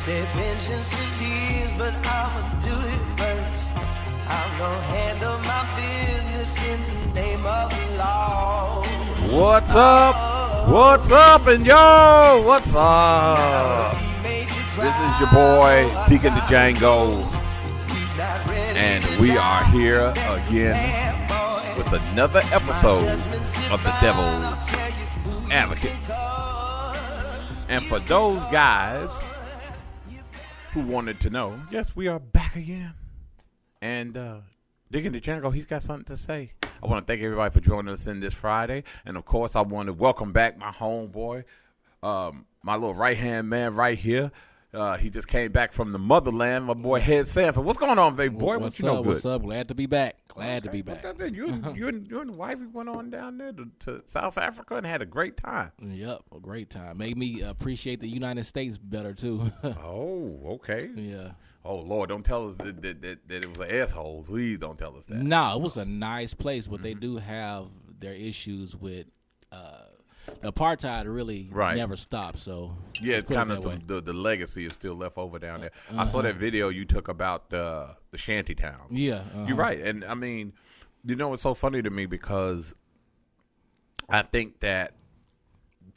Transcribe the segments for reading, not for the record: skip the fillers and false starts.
Say vengeance is his, but I'ma do it first. I'm gonna handle my business in the name of the law. What's up? What's up, and yo, what's up? This is your boy, Deacon the Django, and we are here again with another episode of The Devil's Advocate. And for those guys who wanted to know, yes, we are back again. And Deacon the Django, he's got something to say. I want to thank everybody for joining us in this Friday. And, of course, I want to welcome back my homeboy, my little right-hand man right here. He just came back from the motherland, my boy Head Sanford. What's going on, baby boy? What's up? What's up? Glad to be back. To be back. You and the wife went on down there to South Africa and had a great time. Yep, a great time. Made me appreciate the United States better, too. Oh, okay. Yeah. Oh, Lord, don't tell us that it was an asshole. Please don't tell us that. No, it was a nice place, but they do have their issues with the apartheid really never stopped. So yeah, it's kind of the legacy is still left over down there. I saw that video you took about the shanty town. Yeah. You're right. And, I mean, you know, it's so funny to me because I think that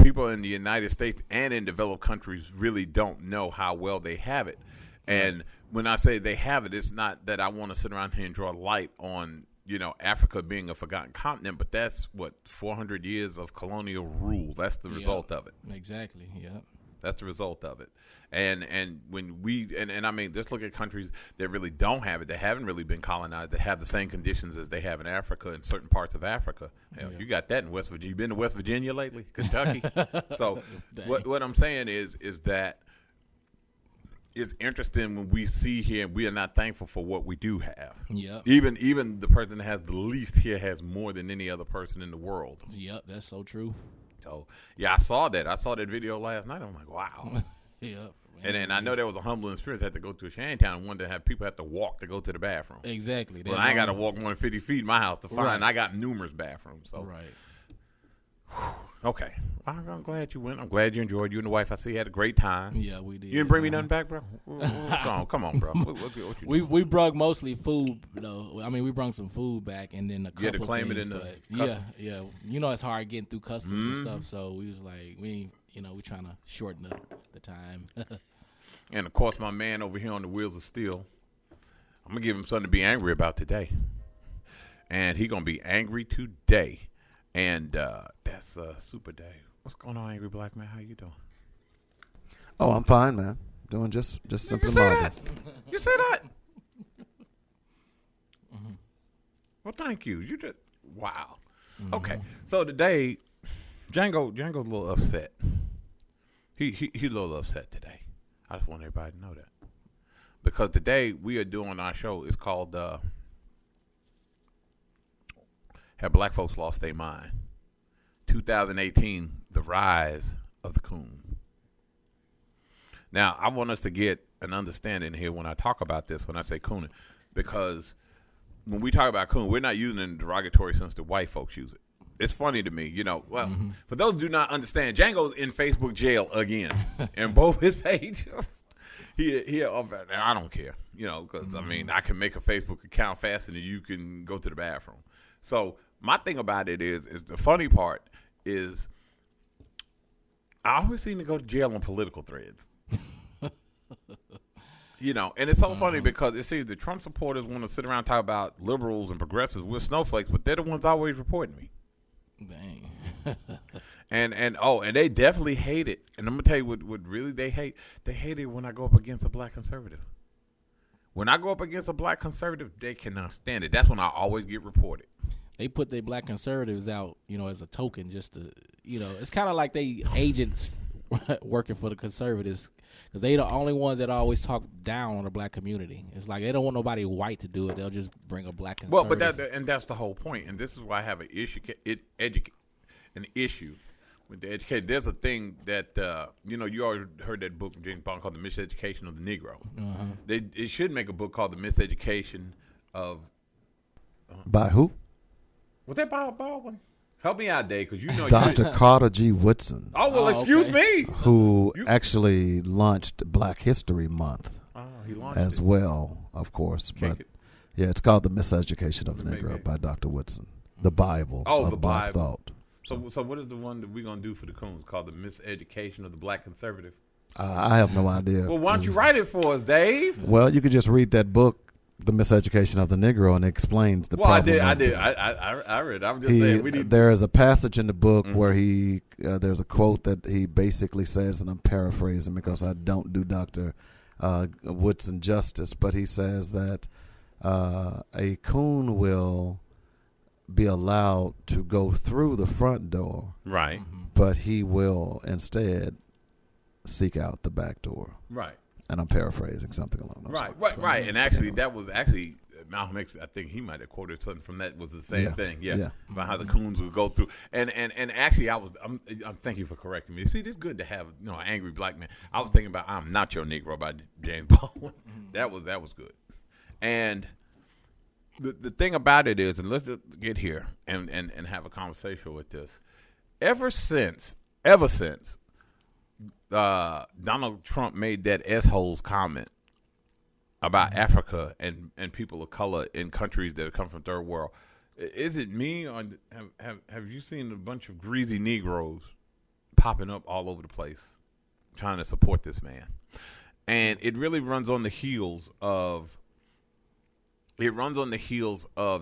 people in the United States and in developed countries really don't know how well they have it. And when I say they have it, it's not that I want to sit around here and draw light on, you know, Africa being a forgotten continent, but that's 400 years of colonial rule. That's the result of it. Exactly. Yeah. That's the result of it. And when we and I mean, just look at countries that really don't have it, that haven't really been colonized, that have the same conditions as they have in Africa, in certain parts of Africa. Hell, you got that in West Virginia. You been to West Virginia lately? Kentucky? So what I'm saying is that it's interesting when we see here and we are not thankful for what we do have. Yeah. Even the person that has the least here has more than any other person in the world. Yep, that's so true. So yeah, I saw that. I saw that video last night. I'm like, wow. Yeah. And then I know there was a humbling experience. I had to go to a shantytown and wanted to have people have to walk to go to the bathroom. Exactly. Well, I ain't got to walk more than 50 feet in my house to find. Right. And I got numerous bathrooms. So Right. Okay. I'm glad you went. I'm glad you enjoyed. You and the wife, I see, you had a great time. Yeah, we did. You didn't bring me nothing back, bro? What's wrong? Come on, bro. What you doing? We brought mostly food, though. I mean, we brought some food back, and then a couple had to claim things, it in the yeah. You know, it's hard getting through customs and stuff. So we was like, we trying to shorten the time. And of course, my man over here on the Wheels of Steel, I'm gonna give him something to be angry about today, and he gonna be angry today, and that's Super Day. What's going on, Angry Black Man? How you doing? Oh, I'm fine, man. Doing just simply marvelous. You say that? Well, thank you. You just wow. Okay, so today, Django's a little upset. He's a little upset today. I just want everybody to know that because today we are doing our show. It's called "Have Black Folks Lost Their Mind?" 2018, The Rise of the Coon. Now, I want us to get an understanding here when I talk about this, when I say cooning, because when we talk about coon, we're not using it in a derogatory sense that white folks use it. It's funny to me, you know. Well, for those who do not understand, Django's in Facebook jail again, and both his pages. He I don't care, you know, because I mean, I can make a Facebook account faster than you can go to the bathroom. So my thing about it is the funny part is I always seem to go to jail on political threads. You know, and it's so funny because it seems the Trump supporters want to sit around and talk about liberals and progressives with snowflakes, but they're the ones always reporting me. Dang. and they definitely hate it. And I'm gonna tell you what really they hate. They hate it when I go up against a black conservative. When I go up against a black conservative, they cannot stand it. That's when I always get reported. They put their black conservatives out, you know, as a token, just to, you know, it's kind of like they agents working for the conservatives because they the only ones that always talk down on the black community. It's like they don't want nobody white to do it. They'll just bring a black conservative. Well, but that's the whole point, and this is why I have an issue with the education. There's a thing that you know, you already heard that book from James Bond called The Miseducation of the Negro. They should make a book called The Miseducation of By who? Was that Bob Baldwin? Help me out, Dave, because you know Dr. Carter G. Woodson, Oh, well, excuse me. who actually launched Black History Month He launched as it. well, of course. Kick But it. yeah, it's called The Miseducation of the Maybe. Negro by Dr. Woodson. The Bible Oh, of the Black Bible. thought. So what is the one that we're going to do for the Coons called The Miseducation of the Black Conservative? I have no idea. Well, why don't you write it for us, Dave? Well, you could just read that book, The Miseducation of the Negro, and it explains the Well, problem. I of did. the- I read. I'm just saying we need. There is a passage in the book where there's a quote that he basically says, and I'm paraphrasing because I don't do Dr. Woodson justice, but he says that a coon will be allowed to go through the front door, Right. but he will instead seek out the back door. Right. And I'm paraphrasing something along those lines. Right. And actually, that was actually Malcolm X. I think he might have quoted something from that. Was the same thing. Yeah. About how the coons would go through. And actually, I'm thank you for correcting me. See, it's good to have an angry black man. I was thinking about "I'm Not Your Negro" by James Baldwin. That was good. And the thing about it is, and let's just get here and have a conversation with this. Ever since Donald Trump made that S-holes comment about Africa and people of color in countries that come from third world, is it me or have you seen a bunch of greasy Negroes popping up all over the place trying to support this man? And it really runs on the heels of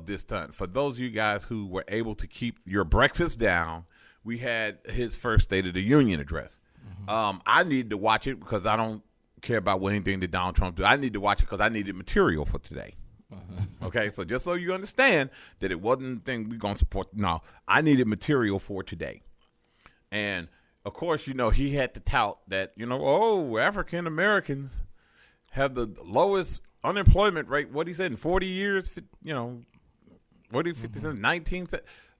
this time. For those of you guys who were able to keep your breakfast down, we had his first State of the Union address. I needed to watch it because I don't care about anything that Donald Trump do. I need to watch it because I needed material for today. Okay, so just so you understand that it wasn't a thing we're going to support. No, I needed material for today. And, of course, he had to tout that, African Americans have the lowest unemployment rate, what he said, in 40 years, 50 19.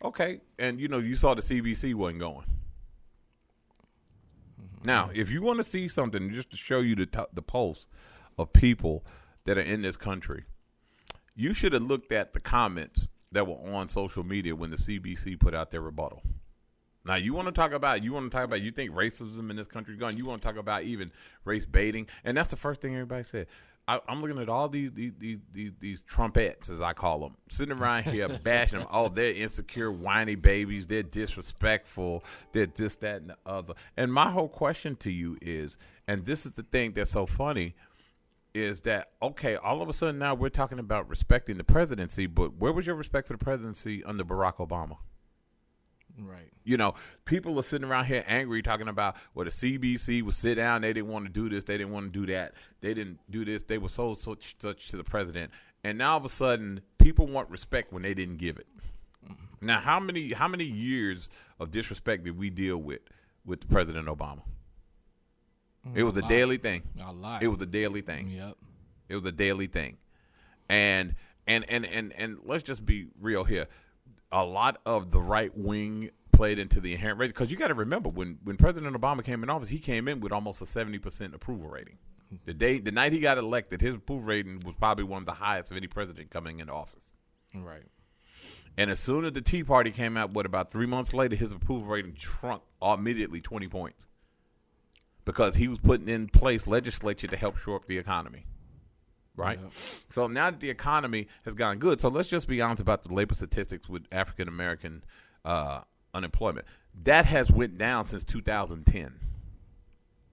Okay, and, you saw the CBC wasn't going. Now, if you want to see something just to show you the pulse of people that are in this country, you should have looked at the comments that were on social media when the CBC put out their rebuttal. Now, you think racism in this country is gone. You want to talk about even race baiting, and that's the first thing everybody said. I'm looking at all these Trumpettes, as I call them, sitting around here bashing them. Oh, they're insecure, whiny babies. They're disrespectful. They're this, that, and the other. And my whole question to you is, and this is the thing that's so funny, is that, okay, all of a sudden now we're talking about respecting the presidency, but where was your respect for the presidency under Barack Obama? Right. People are sitting around here angry talking about, well, the CBC would sit down. They didn't want to do this. They didn't want to do that. They didn't do this. They were such to the president. And now all of a sudden, people want respect when they didn't give it. Now, how many years of disrespect did we deal with President Obama? It was a daily thing. A lot. It was a daily thing. Yep. It was a daily thing. And let's just be real here. A lot of the right wing played into the inherent rating, because you got to remember when President Obama came in office, he came in with almost a 70% approval rating. The night he got elected, his approval rating was probably one of the highest of any president coming into office. Right. And as soon as the Tea Party came out, about 3 months later, his approval rating shrunk immediately 20 points because he was putting in place legislature to help shore up the economy. Right? Yep. So now that the economy has gotten good, so let's just be honest about the labor statistics with African-American unemployment. That has went down since 2010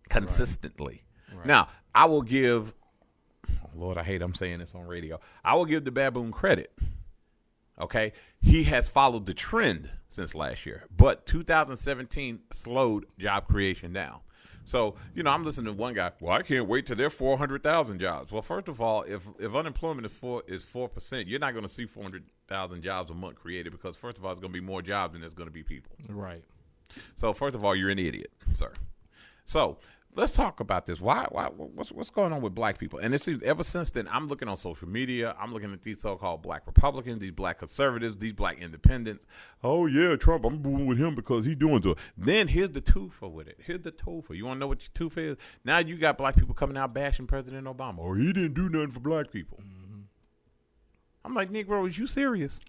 consistently. Right. Now, I will give – Lord, I hate I'm saying this on radio. I will give the baboon credit. Okay? He has followed the trend since last year, but 2017 slowed job creation down. So, I'm listening to one guy, well, I can't wait till there are 400,000 jobs. Well, first of all, if unemployment is 4%, you're not going to see 400,000 jobs a month created because, first of all, it's going to be more jobs than there's going to be people. Right. So, first of all, you're an idiot, sir. So, let's talk about this. What's going on with black people? And it's ever since then, I'm looking on social media. I'm looking at these so-called black Republicans, these black conservatives, these black independents. Oh, yeah, Trump, I'm going with him because he's doing so. Then here's the twofer with it. Here's the twofer. You want to know what your twofer is? Now you got black people coming out bashing President Obama. Or he didn't do nothing for black people. Mm-hmm. I'm like, Negro, is you serious?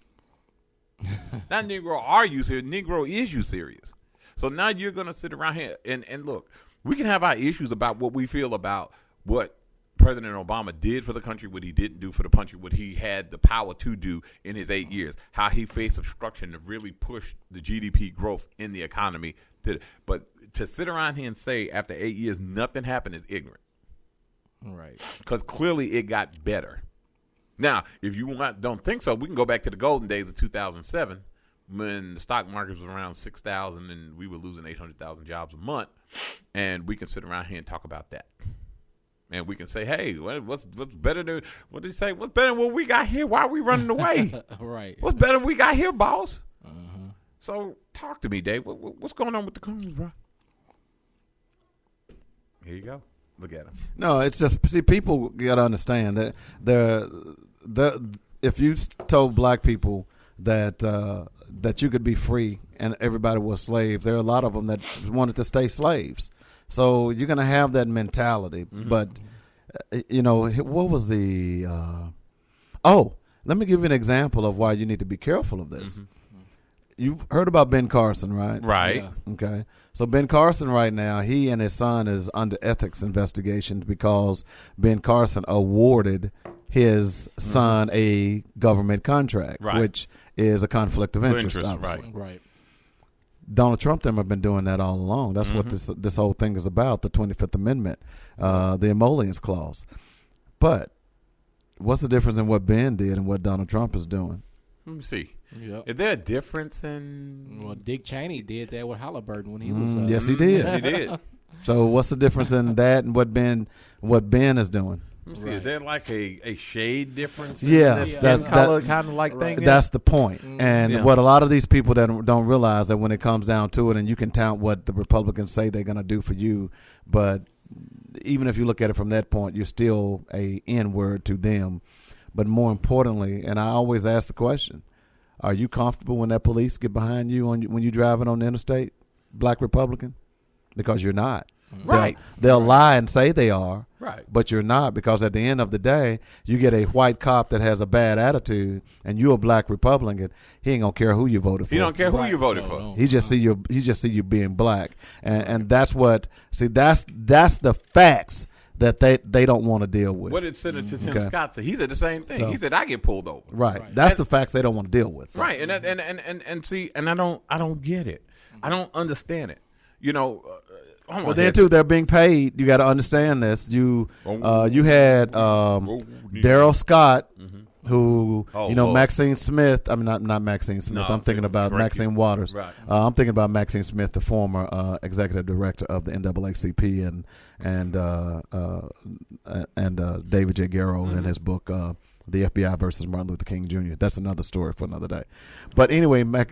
Not Negro, are you serious? Negro, is you serious? So now you're going to sit around here and look, we can have our issues about what we feel about what President Obama did for the country, what he didn't do for the country, what he had the power to do in his 8 years, how he faced obstruction to really push the GDP growth in the economy. But to sit around here and say after 8 years nothing happened is ignorant. Right. Because clearly it got better. Now, if you don't think so, we can go back to the golden days of 2007 when the stock market was around 6,000 and we were losing 800,000 jobs a month, and we can sit around here and talk about that. And we can say, hey, what's better than, what did he say? What's better than what we got here? Why are we running away? Right. What's better than we got here, boss? So talk to me, Dave. What's going on with the Coons, bro? Here you go. Look at him. No, it's just, see, people got to understand that if you told black people that that you could be free and everybody was slaves, there are a lot of them that wanted to stay slaves. So you're going to have that mentality. Mm-hmm. But, what was the let me give you an example of why you need to be careful of this. Mm-hmm. You've heard about Ben Carson, right? Right. Yeah. Okay. So Ben Carson right now, he and his son is under ethics investigations because Ben Carson awarded his son a government contract, right, which is a conflict of interest, obviously. Right. Donald Trump them have been doing that all along. That's what this whole thing is about, the 25th Amendment, the emollients clause. But what's the difference in what Ben did and what Donald Trump is doing? Let me see. Yep. Is there a difference in? Well, Dick Cheney did that with Halliburton when he was. Yes, he did. Yes, he did. So what's the difference in that and what Ben is doing? Let me see. Is there like a shade difference? Yeah, that color kind of like thing. That's the point. And what a lot of these people that don't realize that when it comes down to it, and you can count what the Republicans say they're going to do for you, but even if you look at it from that point, you're still a N-word to them. But more importantly, and I always ask the question, are you comfortable when that police get behind you when you're driving on the interstate, black Republican? Because you're not. Right. They'll lie and say they are. Right. But you're not, because at the end of the day, you get a white cop that has a bad attitude and you're a black Republican, he ain't gonna care who you voted for. He don't care who you voted for. He just see you being black. And that's the facts that they don't want to deal with. What did Senator Tim Scott say? He said the same thing. He said I get pulled over. Right. That's the facts they don't want to deal with. So. Right. And see, and I don't get it. I don't understand it. Well, then too, they're being paid. You got to understand this. You had Daryl Scott, who Lord. Maxine Smith. I mean, not Maxine Smith. No, I'm thinking about Maxine Waters. Right. I'm thinking about Maxine Smith, the former executive director of the NAACP, and David J. Garrow in his book. The FBI versus Martin Luther King Jr. That's another story for another day. But anyway, my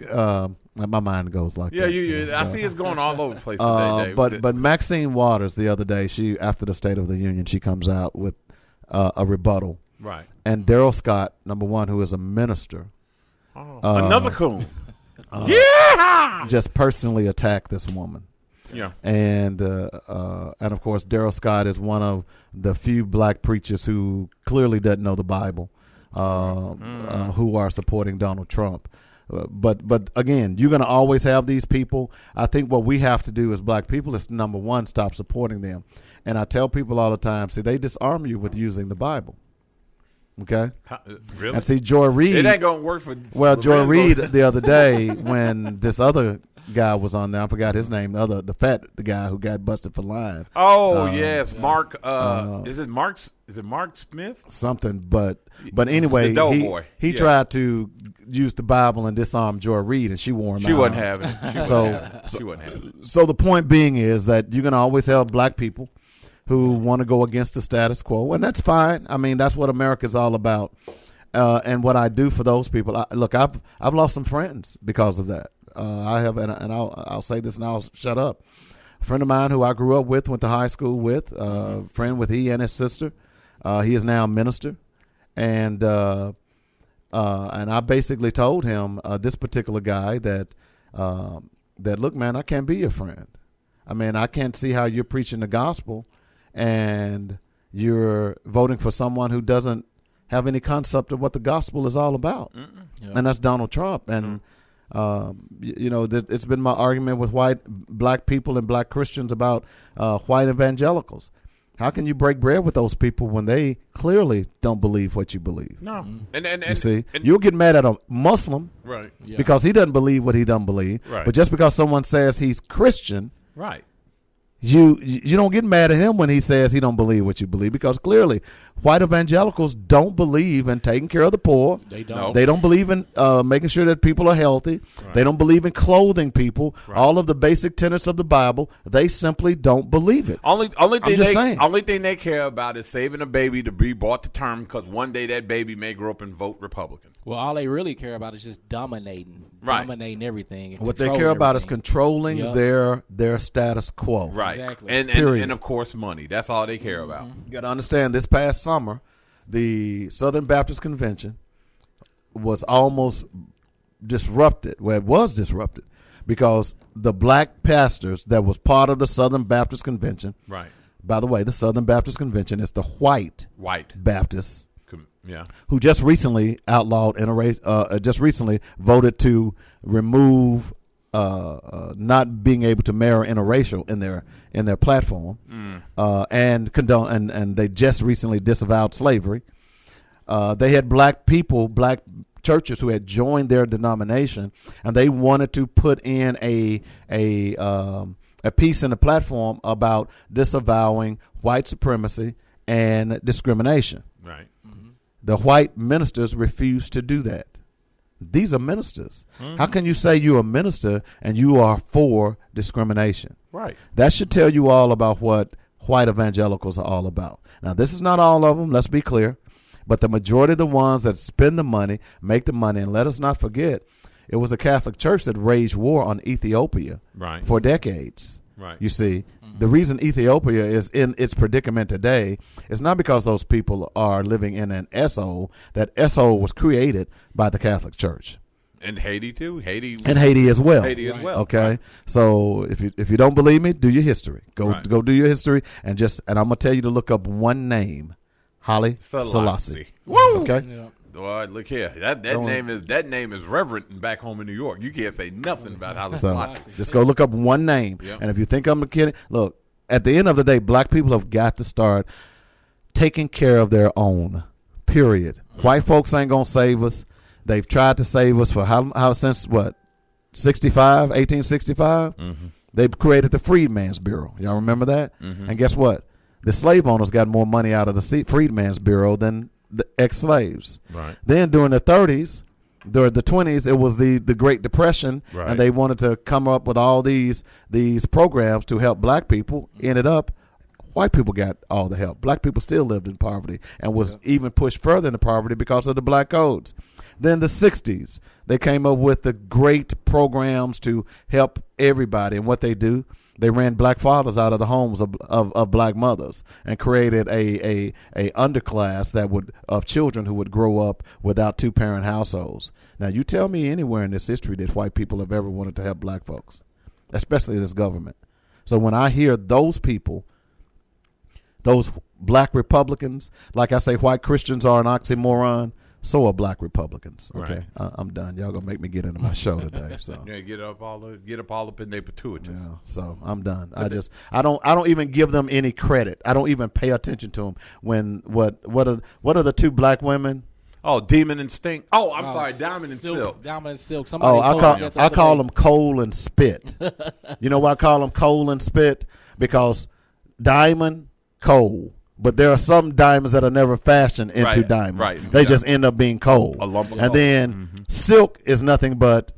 mind goes like that. Yeah, I see it's going all over the place today, Dave. But Maxine Waters, the other day, she after the State of the Union, she comes out with a rebuttal. Right. And Daryl Scott, number one, who is a minister. Another coon. Just personally attacked this woman. Yeah. And of course, Daryl Scott is one of the few black preachers who clearly doesn't know the Bible, who are supporting Donald Trump. But again, you're going to always have these people. I think what we have to do as black people is, number one, stop supporting them. And I tell people all the time, see, they disarm you with using the Bible. Okay? Really? And see, Joy Reid. It ain't going to work for. Well, Joy Reid the other day when this other guy was on there, I forgot his name, the fat guy who got busted for lying. Oh yes, Mark. Is it Mark? Is it Mark Smith? Something, but anyway, he tried to use the Bible and disarm Joy Reid, and she wore him out. She wasn't having it. She wasn't having it. So the point being is that you're gonna always have black people who want to go against the status quo, and that's fine. I mean, that's what America's all about. And what I do for those people, I've lost some friends because of that. I have, and I'll say this and I'll shut up. A friend of mine who I grew up with, went to high school with, friend with he and his sister. He is now a minister, and I basically told him, this particular guy, that look, man, I can't be your friend. I mean, I can't see how you're preaching the gospel and you're voting for someone who doesn't have any concept of what the gospel is all about. and that's Donald Trump. And it's been my argument with black people and black Christians about white evangelicals. How can you break bread with those people when they clearly don't believe what you believe? No, and you'll get mad at a Muslim, right? Yeah. Because he doesn't believe what he doesn't believe. Right. But just because someone says he's Christian, right? You don't get mad at him when he says he don't believe what you believe, because clearly white evangelicals don't believe in taking care of the poor. They don't. They don't believe in making sure that people are healthy. Right. They don't believe in clothing people. Right. All of the basic tenets of the Bible, they simply don't believe it. Only thing they care about is saving a baby to be brought to term, because one day that baby may grow up and vote Republican. Well, all they really care about is just dominating everything. And What they care about is controlling Yep. their status quo. Right. Exactly. And of course money. That's all they care about. You got to understand, this past summer, the Southern Baptist Convention was almost disrupted. Well, it was disrupted because the black pastors that was part of the Southern Baptist Convention. Right. By the way, the Southern Baptist Convention is the white Baptists. Yeah. Who just recently outlawed just recently voted to remove not being able to marry interracial in their platform, and condone and they just recently disavowed slavery. They had black churches who had joined their denomination, and they wanted to put in a piece in the platform about disavowing white supremacy and discrimination. Right. The white ministers refused to do that. These are ministers. How can you say you're a minister and you are for discrimination? Right. That should tell you all about what white evangelicals are all about. Now, this is not all of them, let's be clear, but the majority of the ones that spend the money, make the money, and let us not forget, it was the Catholic Church that waged war on Ethiopia for decades. Right. You see, the reason Ethiopia is in its predicament today is not because those people are living in an S-hole. That S-hole was created by the Catholic Church. And Haiti too. Haiti as well. Haiti as well. Okay. Right. So if you don't believe me, do your history. Go do your history and I'm gonna tell you to look up one name. Haile Selassie. Woo! Okay. Yeah. Boy, look here. That name is reverent back home in New York. You can't say nothing about Haile Selassie. Just go look up one name. Yep. And if you think I'm kidding, look, at the end of the day, black people have got to start taking care of their own. Period. White folks ain't gonna save us. They've tried to save us for how since what? 1865? They've created the Freedmen's Bureau. Y'all remember that? And guess what? The slave owners got more money out of the Freedmen's Bureau than the ex-slaves. Right. Then during the 30s, during the 20s, it was the Great Depression, and they wanted to come up with all these programs to help black people. Ended up, white people got all the help. Black people still lived in poverty and was even pushed further into poverty because of the black codes. Then the 60s, they came up with the great programs to help everybody. And what they do, they ran black fathers out of the homes of black mothers and created a underclass of children who would grow up without two-parent households. Now, you tell me anywhere in this history that white people have ever wanted to help black folks, especially this government. So when I hear those people, those black Republicans, like I say, white Christians are an oxymoron, so are black Republicans. Okay, I'm done. Y'all gonna make me get into my show today. So yeah, get up all up in their pituities. Yeah, so I'm done. I don't even give them any credit. I don't even pay attention to them. When what are the two black women? Oh, Demon and Stink. Oh, I'm sorry, Diamond and Silk. Diamond and Silk. I call them Coal and Spit. You know why I call them Coal and Spit? Because diamond, coal. But there are some diamonds that are never fashioned into diamonds. Right. They just end up being coal. A lump of and coal. then silk is nothing but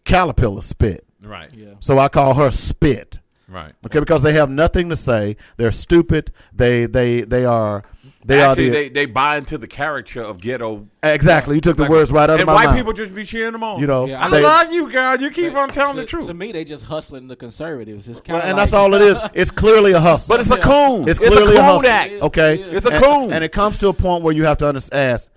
caterpillar spit. Right. Yeah. So I call her Spit. Right. Okay, because they have nothing to say. They're stupid. They buy into the character of ghetto. Exactly. You took the words right out of my mouth. And white people just be cheering them on. You know, Yeah, I love you, girl. You keep on telling the truth. To me, they just hustling the conservatives. It's kind of and that's all it is. It's clearly a hustle. But it's a coon. It's clearly a hustle. Kodak. Okay, It's a coon. And it comes to a point where you have to ask,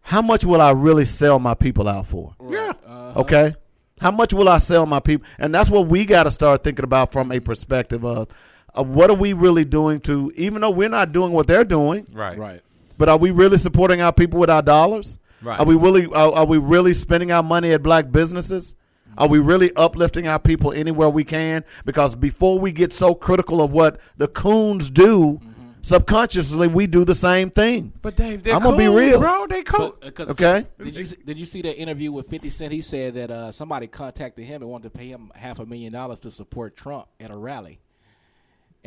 how much will I really sell my people out for? Yeah. Okay, how much will I sell my people? And that's what we got to start thinking about from a perspective of what are we really doing to, even though we're not doing what they're doing, Right. Right. but are we really supporting our people with our dollars? Right. Are we really spending our money at black businesses? Are we really uplifting our people anywhere we can? Because before we get so critical of what the coons do, subconsciously we do the same thing. But Dave, I'm gonna be real, bro. They cool. Okay. Did you see that interview with 50 Cent? He said that somebody contacted him and wanted to pay him $500,000 to support Trump at a rally.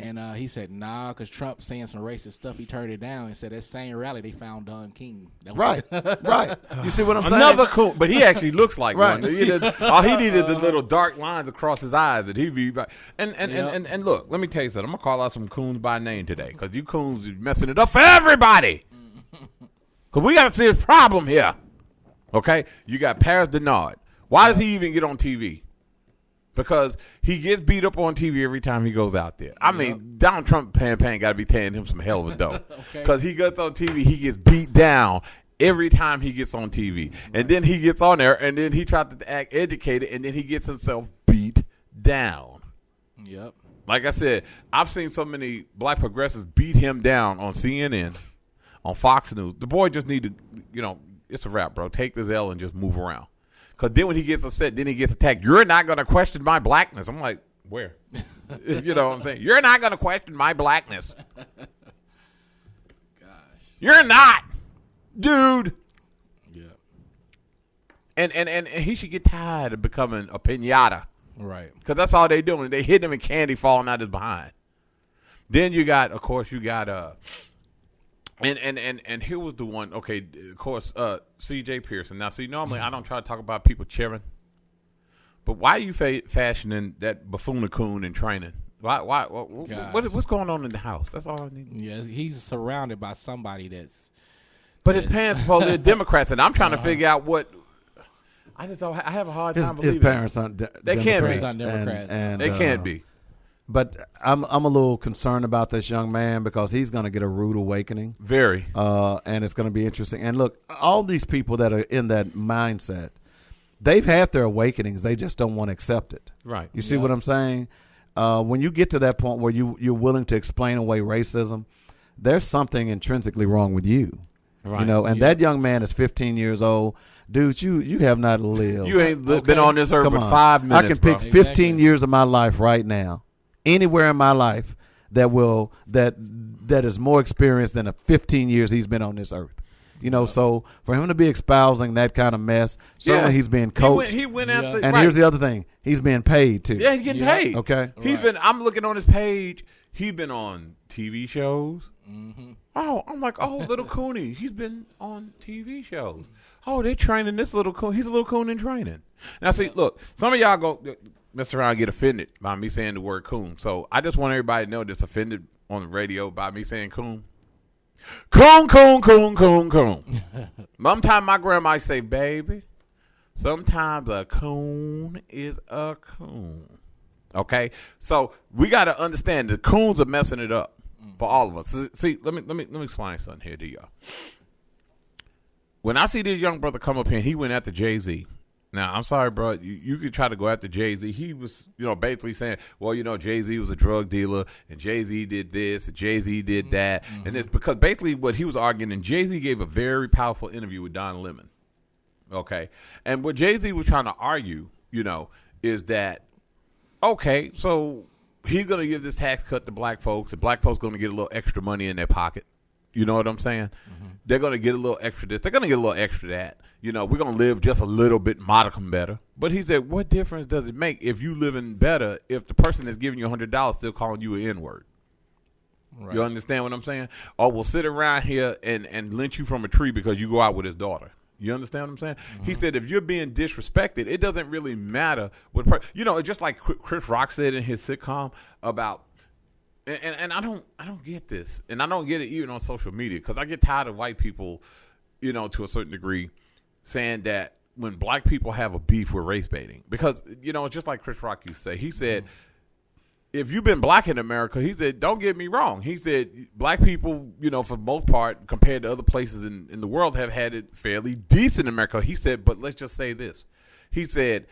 And he said, nah, because Trump saying some racist stuff. He turned it down and said that same rally they found Don King. Right. You see what I'm saying? Another coon, but he actually looks like Right. one. All he needed the little dark lines across his eyes, and he'd be right. And look, let me tell you something. I'm gonna call out some coons by name today, because you coons are messing it up for everybody. Because we got to see a problem here. Okay, you got Paris Denard. Why does he even get on TV? Because he gets beat up on TV every time he goes out there. I mean, Donald Trump pan got to be paying him some hell of a dough. Because he gets on TV, he gets beat down every time he gets on TV. And then he gets on there, and then he tries to act educated, and then he gets himself beat down. Yep. Like I said, I've seen so many black progressives beat him down on CNN, on Fox News. The boy just need to, it's a wrap, bro. Take this L and just move around. Because then when he gets upset, then he gets attacked. You're not going to question my blackness. I'm like, where? You know what I'm saying? You're not going to question my blackness. Gosh. You're not, dude. Yeah. And he should get tired of becoming a pinata. Right. Because that's all they doing. They hit him and candy falling out his behind. Then you got, And here was the one, okay, of course, C.J. Pearson. Now, see, normally I don't try to talk about people cheering, but why are you fashioning that buffoon coon in training? What's going on in the house? That's all I need. Yeah, he's surrounded by somebody that's. But his parents supposedly are Democrats, and I'm trying to figure out what. I just don't. I have a hard time believing his parents aren't They can't be. Democrats. And they can't be. But I'm a little concerned about this young man because he's going to get a rude awakening. Very. And it's going to be interesting. And look, all these people that are in that mindset, they've had their awakenings. They just don't want to accept it. Right. You see what I'm saying? When you get to that point where you're willing to explain away racism, there's something intrinsically wrong with you. Right. That young man is 15 years old. Dude, you have not lived. You ain't been on this earth Come but on. 5 minutes, I can bro. pick 15 years of my life right now. Anywhere in my life that is more experienced than the 15 years he's been on this earth. So for him to be espousing that kind of mess, certainly he's being coached. He went after. And right. here's the other thing: he's being paid too. Yeah, he's getting paid. Okay, He's been. I'm looking on his page. He's been on TV shows. Mm-hmm. Oh, I'm like, little Cooney. He's been on TV shows. Oh, they're training this little coon. He's a little coon in training. Now, see, look, some of y'all go mess around and get offended by me saying the word coon. So I just want everybody to know that's offended on the radio by me saying coon. Coon, coon, coon, coon, coon. Sometimes my grandma say, baby, sometimes a coon is a coon. Okay? So we got to understand the coons are messing it up for all of us. See, let me explain something here to y'all. When I see this young brother come up here, he went after Jay-Z. Now, I'm sorry, bro. You could try to go after Jay-Z. He was, basically saying, well, Jay-Z was a drug dealer, and Jay-Z did this, and Jay-Z did that. Mm-hmm. And it's because basically what he was arguing, and Jay-Z gave a very powerful interview with Don Lemon. Okay? And what Jay-Z was trying to argue, is that, okay, so he's going to give this tax cut to black folks, and black folks going to get a little extra money in their pocket. You know what I'm saying? Mm-hmm. They're going to get a little extra this. They're going to get a little extra that. We're going to live just a little bit modicum better. But he said, what difference does it make if you living better if the person that's giving you $100 still calling you an N-word? Right. You understand what I'm saying? Or will sit around here and lynch you from a tree because you go out with his daughter. You understand what I'm saying? Mm-hmm. He said, if you're being disrespected, it doesn't really matter what it's just like Chris Rock said in his sitcom about. And I don't get this, and I don't get it even on social media because I get tired of white people, to a certain degree, saying that when black people have a beef with race baiting, because just like Chris Rock used to say, he said, if you've been black in America, he said, don't get me wrong, he said black people, for the most part, compared to other places in the world, have had it fairly decent in America. He said, but let's just say this, he said,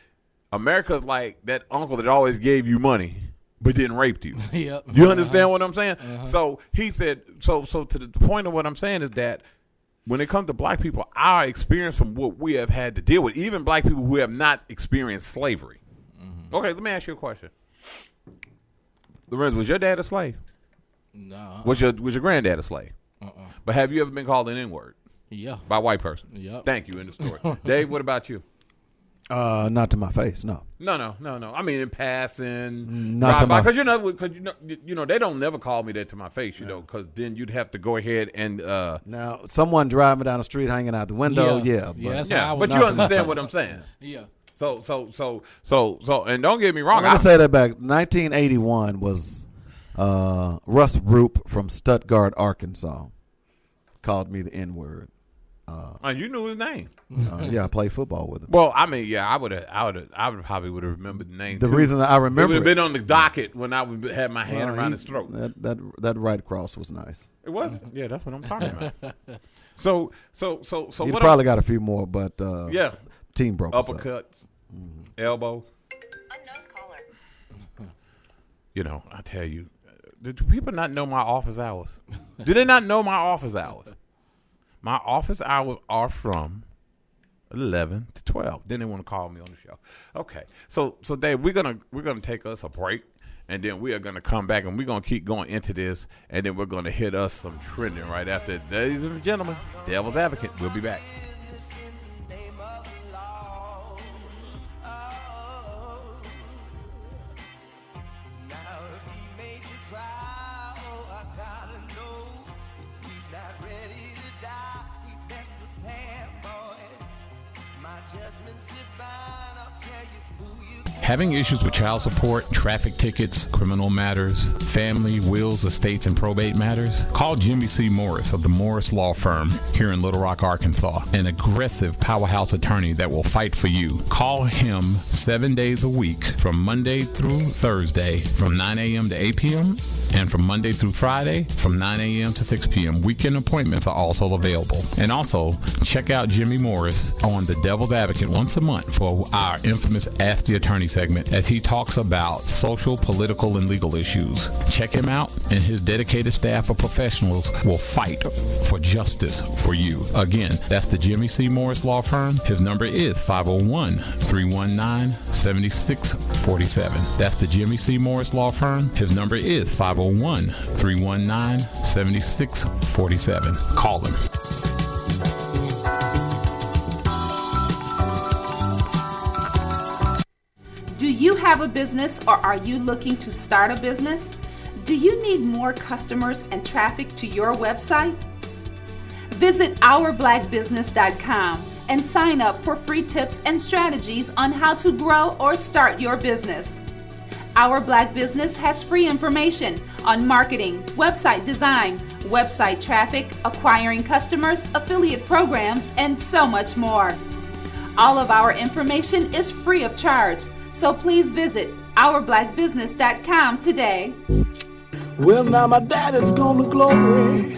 America's like that uncle that always gave you money but didn't rape you. Yep. You understand what I'm saying? So he said, so to the point of what I'm saying is that when it comes to black people, our experience from what we have had to deal with, even black people who have not experienced slavery. Mm-hmm. Okay, let me ask you a question. Lorenz, was your dad a slave? No. Was your granddad a slave? But have you ever been called an N-word? Yeah. By a white person? Yep. Thank you, in the story. Dave, what about you? Not to my face, no. No. I mean, in passing, not to my because you know, they don't never call me that to my face, you know, because then you'd have to go ahead and now someone driving down the street, hanging out the window, but you understand what I'm saying. Yeah. So, and don't get me wrong. I'm gonna say that back. 1981 was Russ Roop from Stuttgart, Arkansas, called me the N-word. You knew his name. Yeah, I played football with him. Well, I mean, yeah, I would probably would have remembered the name. The reason I remember it would have been on the docket when I would have my hand around his throat. That right cross was nice. It was. Yeah, that's what I'm talking about. So He what probably got a few more, but yeah, team broke us up. uppercuts, elbow. Unknown caller. You know, I tell you, do people not know my office hours? Do they not know my office hours? My office hours are from 11 to 12. Then they want to call me on the show. Okay, so Dave, we're gonna take us a break, and then we are gonna come back, and we're gonna keep going into this, and then we're gonna hit us some trending right after. Ladies and gentlemen, Devil's Advocate. We'll be back. Having issues with child support, traffic tickets, criminal matters, family, wills, estates, and probate matters? Call Jimmy C. Morris of the Morris Law Firm here in Little Rock, Arkansas, an aggressive powerhouse attorney that will fight for you. Call him 7 days a week from Monday through Thursday from 9 a.m. to 8 p.m. and from Monday through Friday from 9 a.m. to 6 p.m. Weekend appointments are also available. And also, check out Jimmy Morris on The Devil's Advocate once a month for our infamous Ask the Attorney segment as he talks about social, political, and legal issues. Check him out, and his dedicated staff of professionals will fight for justice for you. Again, that's the Jimmy C. Morris Law Firm. His number is 501-319-7647. That's the Jimmy C. Morris Law Firm. His number is 501-319-7647. Call him. Do you have a business, or are you looking to start a business? Do you need more customers and traffic to your website? Visit ourblackbusiness.com and sign up for free tips and strategies on how to grow or start your business. Our Black Business has free information on marketing, website design, website traffic, acquiring customers, affiliate programs, and so much more. All of our information is free of charge, so please visit ourblackbusiness.com today. Well, now my daddy's gone to glory.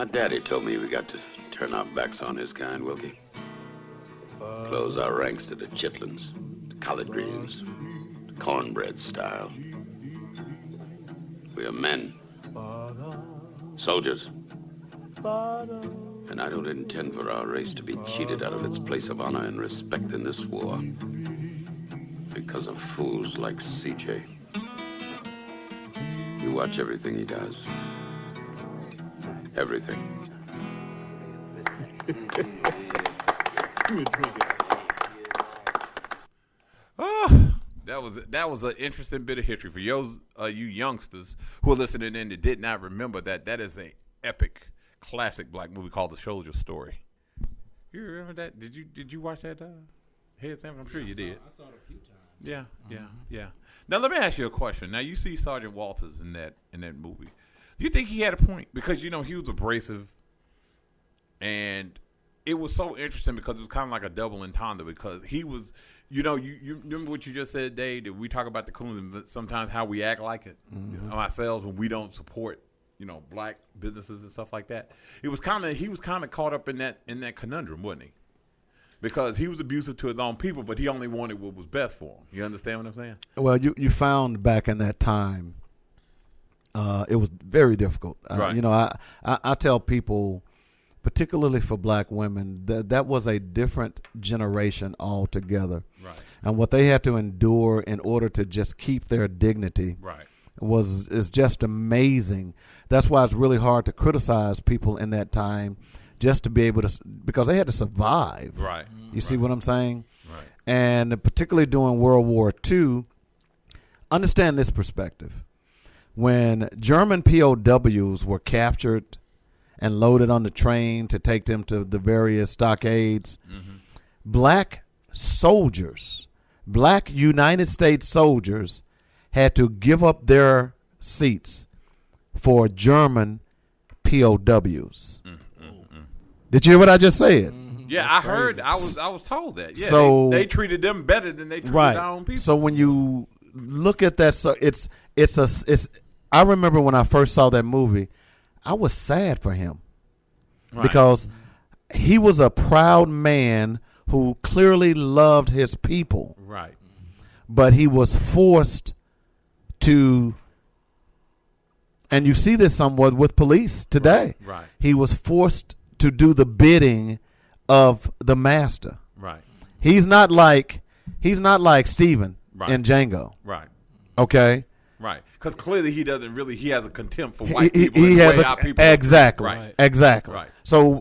My daddy told me we got to turn our backs on his kind, Wilkie. Close our ranks to the chitlins, the collard greens, the cornbread style. We are men, soldiers. And I don't intend for our race to be cheated out of its place of honor and respect in this war because of fools like CJ. You watch everything he does. Everything. That was an interesting bit of history for you youngsters who are listening in that did not remember that. That is an epic, classic black movie called The Soldier Story. You remember that? Did you watch that? Head Sam? I'm sure you did. I saw it a few times. Yeah. Now let me ask you a question. Now you see Sergeant Walters in that movie. Do you think he had a point? Because he was abrasive, and it was so interesting because it was kind of like a double entendre because he was. You remember what you just said, Dave, that we talk about the Coons and sometimes how we act like it ourselves when we don't support, black businesses and stuff like that. He was kind of caught up in that conundrum, wasn't he? Because he was abusive to his own people, but he only wanted what was best for him. You understand what I'm saying? Well, you found back in that time, it was very difficult. Right. I tell people, particularly for black women, that was a different generation altogether. Right. And what they had to endure in order to just keep their dignity right. is just amazing. That's why it's really hard to criticize people in that time just to be able to, because they had to survive. Right. You see what I'm saying? Right. And particularly during World War II, understand this perspective. When German POWs were captured and loaded on the train to take them to the various stockades, black soldiers, black United States soldiers had to give up their seats for German POWs. Did you hear what I just said? Yeah, I heard. I was told that. Yeah, so, they treated them better than they treated their own people. So when you look at that, so it's. I remember when I first saw that movie, I was sad for him because he was a proud man who clearly loved his people. Right. But he was forced to, and you see this somewhat with police today. Right. He was forced to do the bidding of the master. Right. He's not like Steven in Django. Right. Okay. Right. Because clearly he has a contempt for white people. He has our people. Exactly. Right. Exactly. Right. So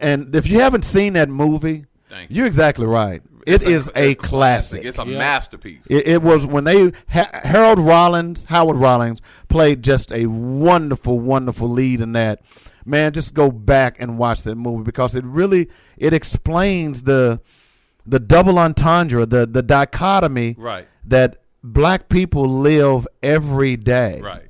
and if you haven't seen that movie, you're exactly right. It is a classic. It's a masterpiece. It was when Howard Rollins played just a wonderful, wonderful lead in that. Man, just go back and watch that movie because it explains the double entendre, the dichotomy that black people live every day. Right.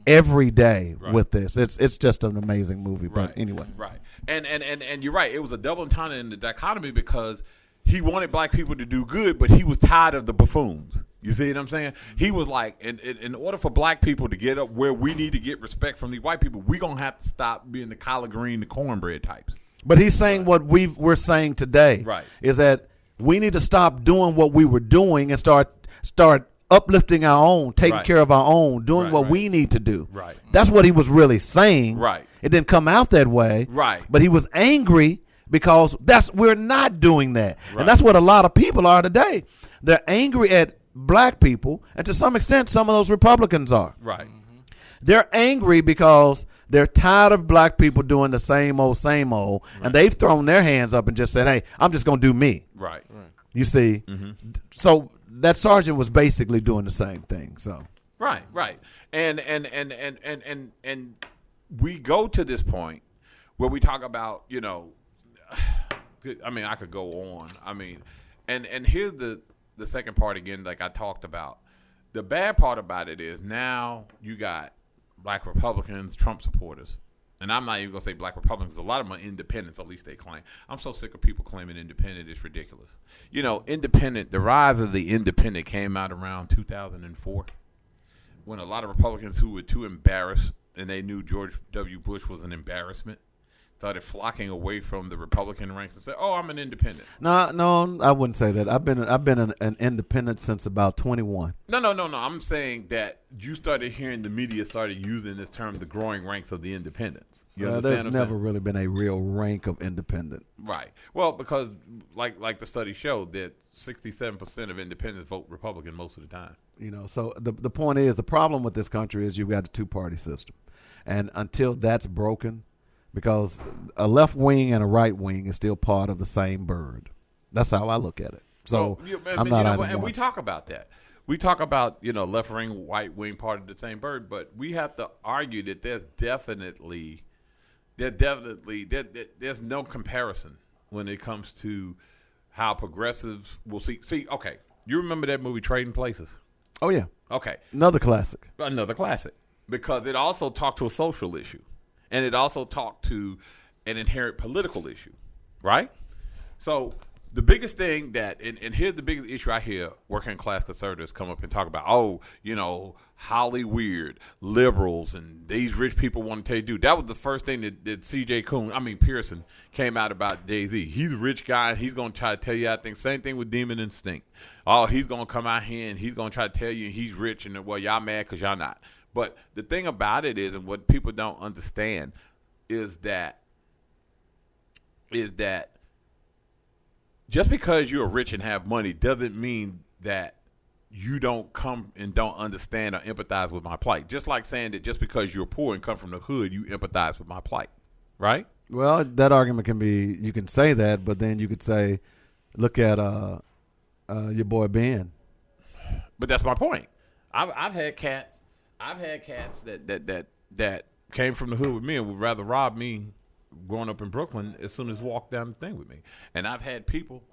Every day with this. It's just an amazing movie. Right. But anyway. Right. And you're right. It was a double entendre in the dichotomy because he wanted black people to do good, but he was tired of the buffoons. You see what I'm saying? He was like, in order for black people to get up where we need to get respect from these white people, we're going to have to stop being the collard green, the cornbread types. But he's saying what we're saying today is that we need to stop doing what we were doing and start uplifting our own, taking care of our own, doing what we need to do. Right. That's what he was really saying. Right. It didn't come out that way. Right. But he was angry because we're not doing that. Right. And that's what a lot of people are today. They're angry at black people, and to some extent, some of those Republicans are. Right. They're angry because they're tired of black people doing the same old, and they've thrown their hands up and just said, hey, I'm just going to do me. Right. You see? So that sergeant was basically doing the same thing. So Right. And we go to this point where we talk about, I mean, I could go on. I mean, and here's the second part again, like I talked about. The bad part about it is now you got black Republicans, Trump supporters. And I'm not even going to say black Republicans. A lot of them are independents, at least they claim. I'm so sick of people claiming independent. It's ridiculous. Independent, the rise of the independent came out around 2004 when a lot of Republicans who were too embarrassed and they knew George W. Bush was an embarrassment, started flocking away from the Republican ranks and said, "Oh, I'm an independent." No, I wouldn't say that. I've been an independent since about 21. No. I'm saying that you started hearing the media started using this term, the growing ranks of the independents. You understand There's what I'm never saying? really been a real rank of independent. Right. Well, because like the study showed that 67% of independents vote Republican most of the time. So the point is, the problem with this country is you've got a two-party system. And until that's broken, because a left wing and a right wing is still part of the same bird. That's how I look at it. So I'm not either one. And we talk about that. We talk about, left wing, right wing, part of the same bird, but we have to argue that there's no comparison when it comes to how progressives will see. See, okay, you remember that movie Trading Places? Oh, yeah. Okay. Another classic. Because it also talked to a social issue, and it also talked to an inherent political issue, right? So the biggest thing that, and here's the biggest issue I hear working class conservatives come up and talk about, Holly weird, liberals, and these rich people want to tell you, dude, that was the first thing that C.J. Pearson came out about Jay-Z. He's a rich guy, and he's going to try to tell you, I think, same thing with Demon Instinct. Oh, he's going to come out here, and he's going to try to tell you he's rich, and, well, y'all mad because y'all not. But the thing about it is, and what people don't understand, is that just because you're rich and have money doesn't mean that you don't come and don't understand or empathize with my plight. Just like saying that just because you're poor and come from the hood, you empathize with my plight, right? Well, that argument can be, you can say that, but then you could say, look at your boy Ben. But that's my point. I've had cats that came from the hood with me and would rather rob me growing up in Brooklyn as soon as walk down the thing with me. And I've had people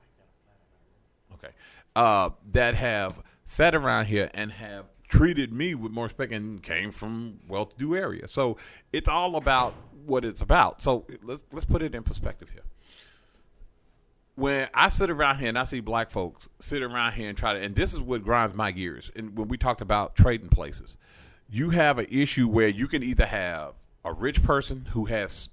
that have sat around here and have treated me with more respect and came from well-to-do areas. So it's all about what it's about. So let's put it in perspective here. When I sit around here and I see black folks sit around here and try to, and this is what grinds my gears, and when we talked about Trading Places, you have an issue where you can either have a rich person who has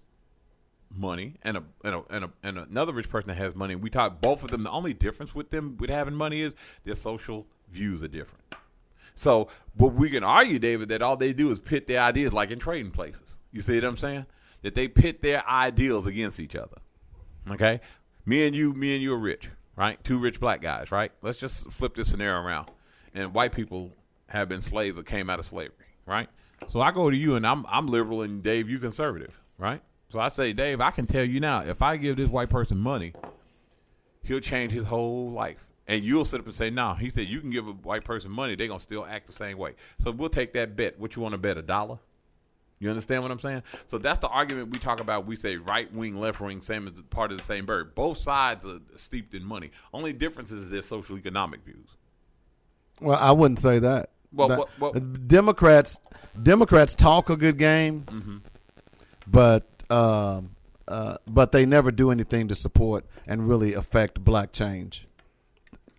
money and another rich person that has money. And we talk both of them. The only difference with them with having money is their social views are different. So, but we can argue, David, that all they do is pit their ideas, like in Trading Places. You see what I'm saying? That they pit their ideals against each other. Okay, me and you are rich, right? Two rich black guys, right? Let's just flip this scenario around. And white people have been slaves or came out of slavery, right? So I go to you and I'm liberal and Dave, you conservative, right? So I say, Dave, I can tell you now, if I give this white person money, he'll change his whole life. And you'll sit up and say, no. He said, you can give a white person money, they're going to still act the same way. So we'll take that bet. What you want to bet, $1? You understand what I'm saying? So that's the argument we talk about. We say right wing, left wing, same as part of the same bird. Both sides are steeped in money. Only difference is their social economic views. Well, I wouldn't say that. Well, Democrats talk a good game, but they never do anything to support and really affect black change.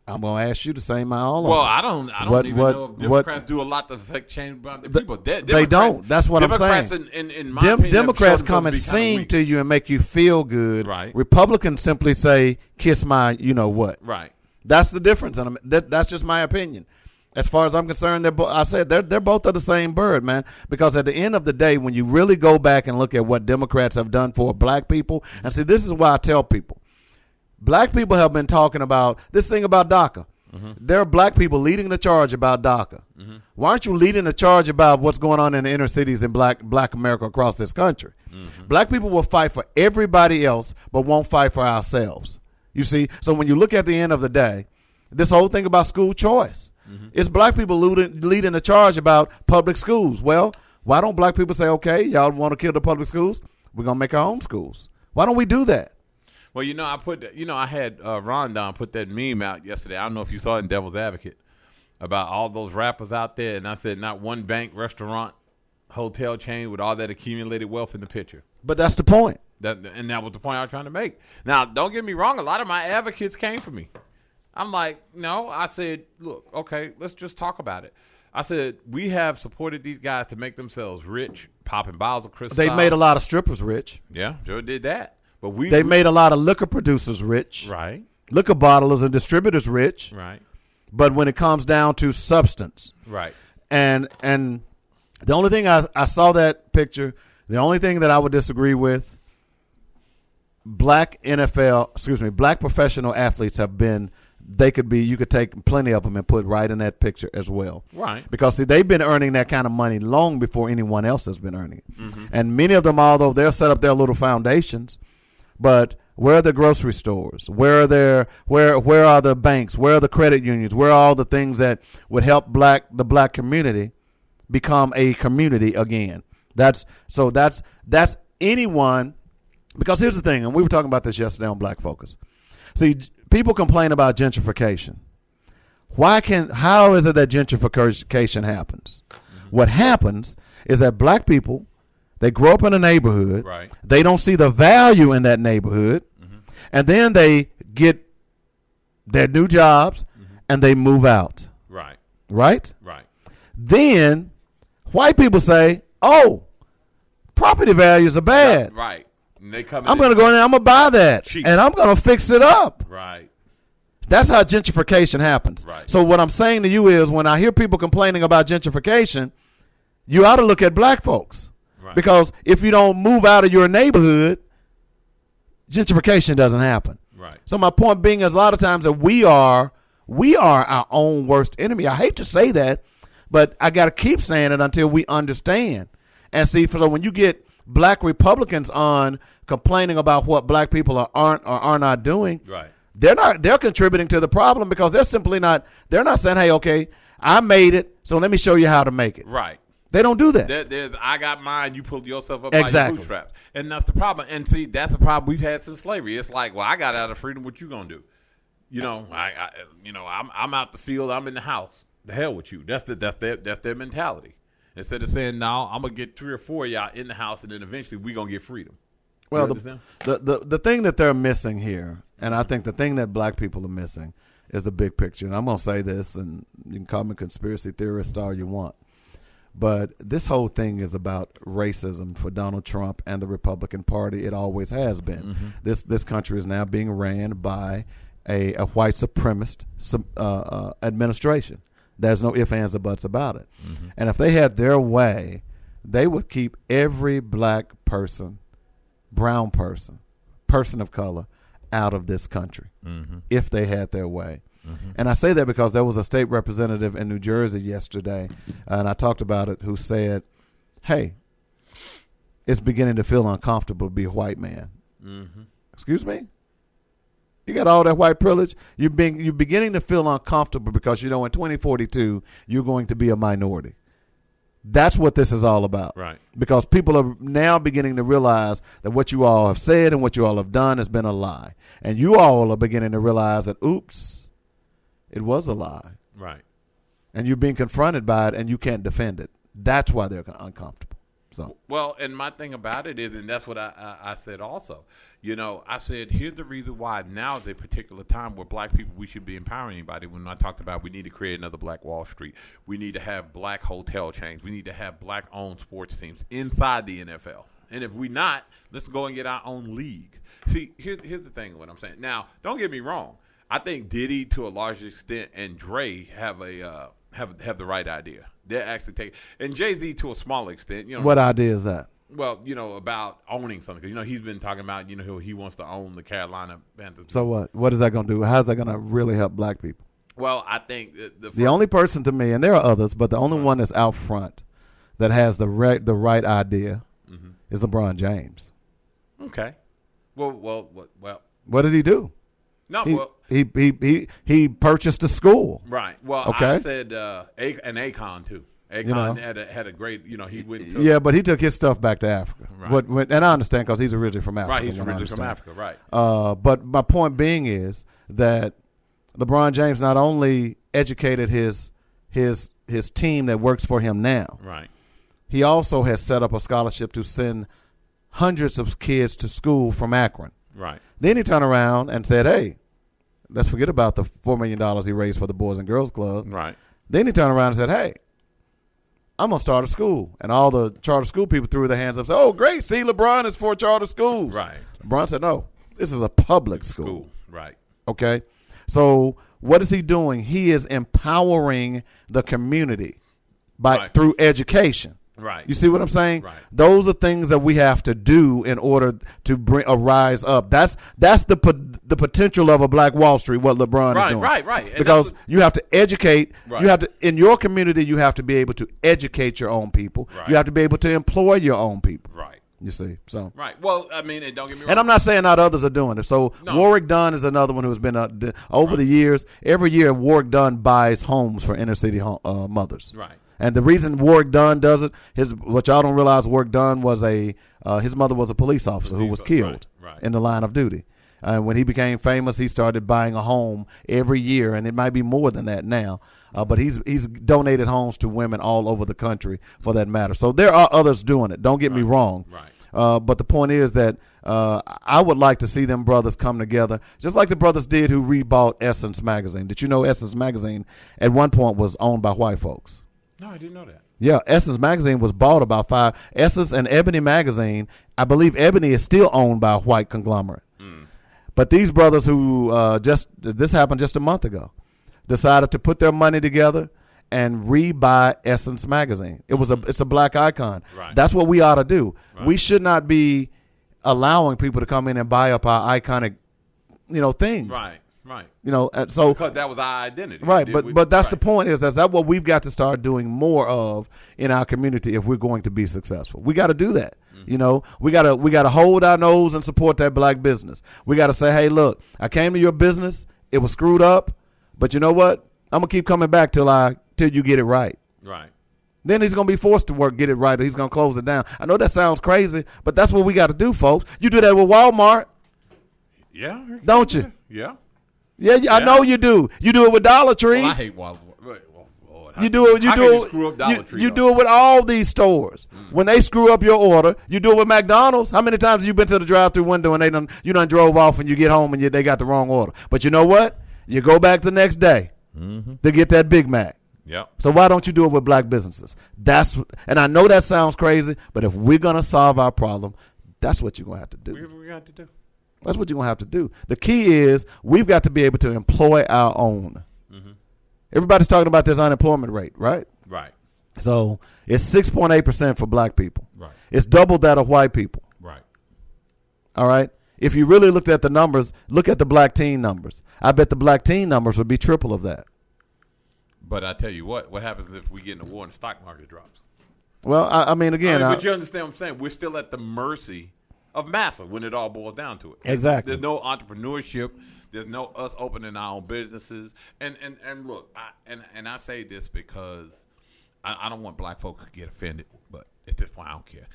I'm gonna ask you to say my all. Well, I don't even know if Democrats do a lot to affect change about the people. They don't. That's what I'm saying. Democrats, in my opinion, Democrats come and sing to you and make you feel good. Right. Republicans simply say, "Kiss my, you know what." Right. That's the difference, and that's just my opinion. As far as I'm concerned, they're both of the same bird, man. Because at the end of the day, when you really go back and look at what Democrats have done for black people, and see, this is why I tell people, black people have been talking about this thing about DACA. There are black people leading the charge about DACA. Why aren't you leading the charge about what's going on in the inner cities in black America across this country? Black people will fight for everybody else, but won't fight for ourselves. You see? So when you look at the end of the day, this whole thing about school choice, it's black people leading the charge about public schools. Well, why don't black people say, okay, y'all want to kill the public schools? We're going to make our own schools. Why don't we do that? Well, I had Rondon put that meme out yesterday. I don't know if you saw it in Devil's Advocate about all those rappers out there. And I said, not one bank, restaurant, hotel chain with all that accumulated wealth in the picture. But that's the point. That was the point I was trying to make. Now, don't get me wrong. A lot of my advocates came for me. I'm like, no. I said, look, okay, let's just talk about it. I said, we have supported these guys to make themselves rich, popping bottles of Cristal. They made a lot of strippers rich. Yeah, sure did that. But They made a lot of liquor producers rich. Right. Liquor bottlers and distributors rich. Right. But when it comes down to substance. Right. And the only thing I saw that picture, the only thing that I would disagree with, black professional athletes have been, you could take plenty of them and put right in that picture as well. Right. Because see, they've been earning that kind of money long before anyone else has been earning it. Mm-hmm. And many of them, although they'll set up their little foundations, but where are the grocery stores? Where are are the banks? Where are the credit unions? Where are all the things that would help the black community become a community again? That's anyone. Because here's the thing, and we were talking about this yesterday on Black Focus. See, people complain about gentrification. How is it that gentrification happens? Mm-hmm. What happens is that black people, they grow up in a neighborhood. Right. They don't see the value in that neighborhood. Mm-hmm. And then they get their new jobs and they move out. Right. Right? Right. Then white people say, oh, property values are bad. Right. And they come I'm going to go in there, I'm going to buy that. Cheap. And I'm going to fix it up. Right. That's how gentrification happens. Right. So what I'm saying to you is when I hear people complaining about gentrification, you ought to look at black folks. Right. Because if you don't move out of your neighborhood, gentrification doesn't happen. Right. So my point being is a lot of times that we are our own worst enemy. I hate to say that, but I got to keep saying it until we understand. And see, so when you get black Republicans on complaining about what black people are not doing, right, they're contributing to the problem because they're not saying, hey, okay, I made it, so let me show you how to make it. Right. They don't do that. I got mine, you pull yourself up exactly. by your bootstraps. And that's the problem. And see, that's the problem we've had since slavery. It's like, well, I got out of freedom, what you gonna do? You know, I'm out the field, I'm in the house. The hell with you. That's their mentality. Instead of saying, no, I'm going to get 3 or 4 of y'all in the house, and then eventually we're going to get freedom. Well, the thing that they're missing here, and I think the thing that black people are missing, is the big picture. And I'm going to say this, and you can call me conspiracy theorist all you want. But this whole thing is about racism for Donald Trump and the Republican Party. It always has been. Mm-hmm. This country is now being ran by a white supremacist administration. There's no ifs, ands, or buts about it. Mm-hmm. And if they had their way, they would keep every black person, brown person, person of color out of this country if they had their way. Mm-hmm. And I say that because there was a state representative in New Jersey yesterday, and I talked about it, who said, hey, it's beginning to feel uncomfortable to be a white man. Mm-hmm. Excuse me? You got all that white privilege. You're beginning to feel uncomfortable because, in 2042, you're going to be a minority. That's what this is all about. Right. Because people are now beginning to realize that what you all have said and what you all have done has been a lie. And you all are beginning to realize that, oops, it was a lie. Right. And you're being confronted by it and you can't defend it. That's why they're uncomfortable. So. Well, and my thing about it is, and that's what I said also, I said, here's the reason why now is a particular time where black people, we should be empowering anybody. When I talked about we need to create another Black Wall Street, we need to have black hotel chains, we need to have black-owned sports teams inside the NFL. And if we not, let's go and get our own league. See, here's the thing, what I'm saying. Now, don't get me wrong. I think Diddy, to a large extent, and Dre have the right idea. They're actually taking, and Jay-Z to a small extent. What idea is that? Well, about owning something. Because, he's been talking about, he wants to own the Carolina Panthers. So what? What is that going to do? How's that going to really help black people? Well, I think the only person to me, and there are others, but the only one that's out front that has the right idea is LeBron James. Okay. Well. What did he do? No, he purchased a school. Right. Well, okay. I said an Akon too. Akon had a great. He went. Yeah, but he took his stuff back to Africa. Right. And I understand because he's originally from Africa. Right. He's originally from Africa. Right. But my point being is that LeBron James not only educated his team that works for him now. Right. He also has set up a scholarship to send hundreds of kids to school from Akron. Right. Then he turned around and said, hey, let's forget about the $4 million he raised for the Boys and Girls Club. Right. Then he turned around and said, hey, I'm gonna start a school, and all the charter school people threw their hands up, and said, "Oh, great! See, LeBron is for charter schools." Right. LeBron said, "No, this is a public school." Right. Okay, so what is he doing? He is empowering the community through education. Right. You see what I'm saying? Right. Those are things that we have to do in order to bring a rise up. That's the potential of a Black Wall Street. What LeBron is doing. Right. And because you have to educate. Right. You have to in your community. You have to be able to educate your own people. Right. You have to be able to employ your own people. Right. You see, so Right. Well, I mean, and don't get me wrong. and I'm not saying not others are doing it. So No. Warwick Dunn is another one who's been over the years. Every year, Warwick Dunn buys homes for inner city mothers. Right. And the reason Warwick Dunn does it, what y'all don't realize, Warwick Dunn was his mother was a police officer who was killed Right. in the line of duty. And when he became famous, he started buying a home every year, and it might be more than that now. But he's donated homes to women all over the country, for that matter. So there are others doing it. Don't get me wrong. Right. But the point is that I would like to see them brothers come together, just like the brothers did who rebought Essence magazine. Did you know Essence magazine at one point was owned by white folks? No, I didn't know that. Yeah, Essence magazine was bought about Essence and Ebony magazine. I believe Ebony is still owned by a white conglomerate. But these brothers who this happened just a month ago, decided to put their money together and rebuy Essence magazine. It's a Black icon. Right. That's what we ought to do. Right. We should not be allowing people to come in and buy up our iconic, things. Right. So Because that was our identity. right, but that's the point is that's what we've got to start doing more of in our community if we're going to be successful. We got to do that. We got to hold our nose and support that Black business. We got to say, hey, look, I came to your business, it was screwed up, but you know what? I'm gonna keep coming back till you get it right. Right. Then he's gonna be forced to get it right, or he's gonna close it down. I know that sounds crazy, but that's what we got to do, folks. You do that with Walmart, Yeah. don't you? Yeah. Yeah, I know you do. You do it with Dollar Tree. Well, I hate Walmart. Lord, You do it. How can you screw up Dollar Tree, you though? do it with all these stores. When they screw up your order, you do it with McDonald's. How many times have you been to the drive-through window and you done drove off and you get home and they got the wrong order? But you know what? You go back the next day to get that Big Mac. Yep. So why don't you do it with Black businesses? And I know that sounds crazy, but if we're gonna solve our problem, that's what you're gonna have to do. We got to do. That's what you're gonna have to do. The key is we've got to be able to employ our own. Everybody's talking about this unemployment rate, right? Right. So it's 6.8% for Black people. Right. It's double that of white people. Right. All right. If you really looked at the numbers, look at the Black teen numbers. I bet the Black teen numbers would be triple of that. But I tell you what happens if we get in a war and the stock market drops? Well, I mean, again, but you understand what I'm saying? We're still at the mercy of massa when it all boils down to it. Exactly. There's no entrepreneurship. There's no us opening our own businesses. And look, I say this because I don't want Black folk to get offended, but at this point I don't care.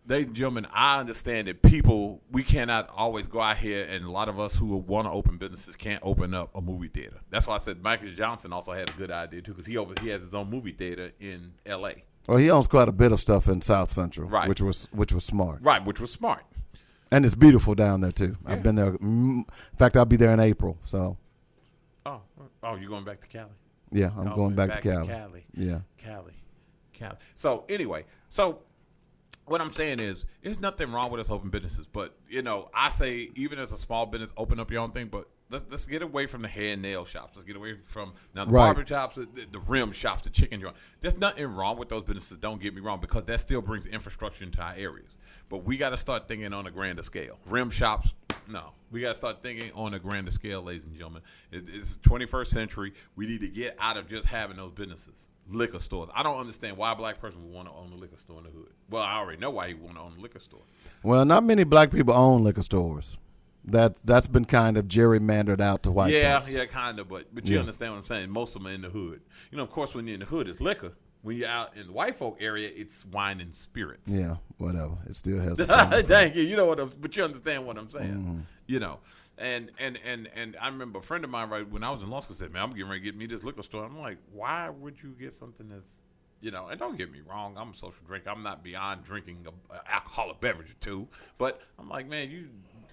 Ladies and gentlemen, I understand that we cannot always go out here, and a lot of us who want to open businesses can't open up a movie theater. That's why I said Michael Johnson also had a good idea too, because he has his own movie theater in L.A. Well, he owns quite a bit of stuff in South Central, Right. which was smart. Right, which was smart. And it's beautiful down there too. Yeah. I've been there. In fact, I'll be there in April. So Oh, you're going back to Cali? yeah, I'm going back to Cali. Cali. Yeah. Cali. So anyway, what I'm saying is, there's nothing wrong with us open businesses, but I say even as a small business, open up your own thing. But let's get away from the hair and nail shops. Let's get away from the Right. barber shops, the rim shops, the chicken joint. There's nothing wrong with those businesses. Don't get me wrong, because that still brings infrastructure into our areas. But we got to start thinking on a grander scale. Rim shops, no. We got to start thinking on a grander scale, ladies and gentlemen. It's 21st century. We need to get out of just having those businesses. Liquor stores. I don't understand why a Black person would want to own a liquor store in the hood. Well, I already know why he would want to own a liquor store. Well, not many Black people own liquor stores. That's been kind of gerrymandered out to white folks. Yeah, kind of. But you understand what I'm saying. Most of them are in the hood. Of course, when you're in the hood, it's liquor. When you're out in the white folk area, it's wine and spirits. Yeah, whatever. It still has the same effect. Thank you. But you understand what I'm saying. And I remember a friend of mine, right when I was in law school, said, "Man, I'm getting ready to get me this liquor store." I'm like, "Why would you get something that's, And don't get me wrong, I'm a social drinker. I'm not beyond drinking an alcoholic beverage or two. But I'm like, man, you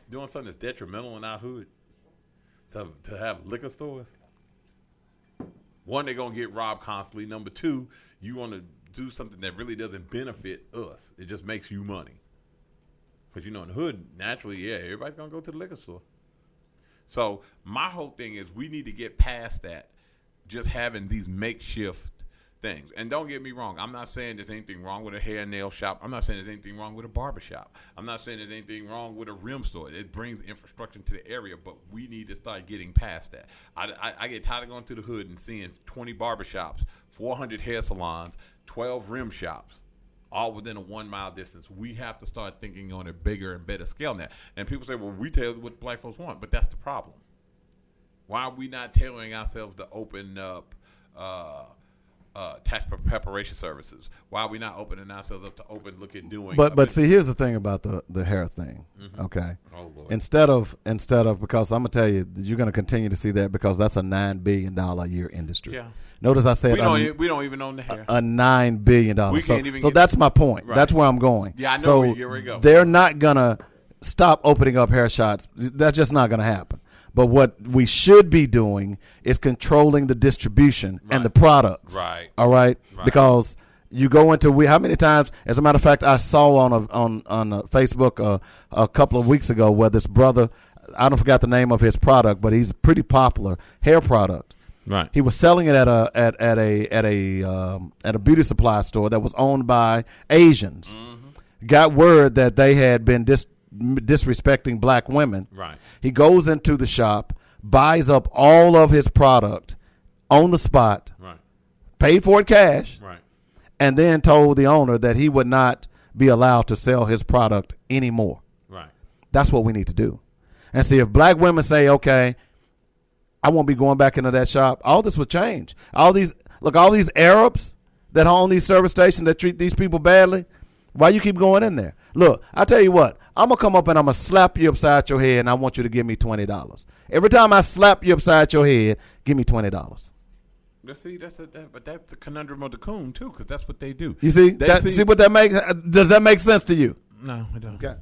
doing something that's detrimental in our hood to have liquor stores? One, they're going to get robbed constantly. Number two, you want to do something that really doesn't benefit us. It just makes you money. Because, in the hood, naturally, yeah, everybody's going to go to the liquor store. So my whole thing is we need to get past that, just having these makeshift things. And don't get me wrong, I'm not saying there's anything wrong with a hair and nail shop. I'm not saying there's anything wrong with a barber shop. I'm not saying there's anything wrong with a rim store. It brings infrastructure to the area, but we need to start getting past that. I get tired of going to the hood and seeing 20 barber shops, 400 hair salons, 12 rim shops, all within a 1 mile distance. We have to start thinking on a bigger and better scale than that. And people say, well, we tailor what black folks want, but that's the problem. Why are we not tailoring ourselves to open up tax preparation services? Why are we not opening ourselves up to look at doing? But see, here's the thing about the hair thing. Mm-hmm. Okay, instead of because I'm gonna tell you, you're gonna continue to see that because that's a $9 billion a year industry. Yeah. Notice I said we don't even own the hair. A $9 billion. So that's my point. Right. That's where I'm going. Yeah, I know so where you go. They're not gonna stop opening up hair shops. That's just not gonna happen. But what we should be doing is controlling the distribution and the products. Right. All right. Because you go into how many times? As a matter of fact, I saw on Facebook a couple of weeks ago where this brother, I don't forget the name of his product, but he's a pretty popular hair product. Right. He was selling it at a beauty supply store that was owned by Asians. Mm-hmm. Got word that they had been disrespecting black women. Right. He goes into the shop, buys up all of his product on the spot, right, paid for it cash, right, and then told the owner that he would not be allowed to sell his product anymore. Right. That's what we need to do. And see, if black women say, okay, I won't be going back into that shop, all this would change. All these Arabs that own these service stations that treat these people badly, why you keep going in there? Look, I tell you what, I'm going to come up and I'm going to slap you upside your head and I want you to give me $20. Every time I slap you upside your head, give me $20. See, but that's the conundrum of the Coon, too, because that's what they do. You see? See what that makes? Does that make sense to you? No, it don't. Okay.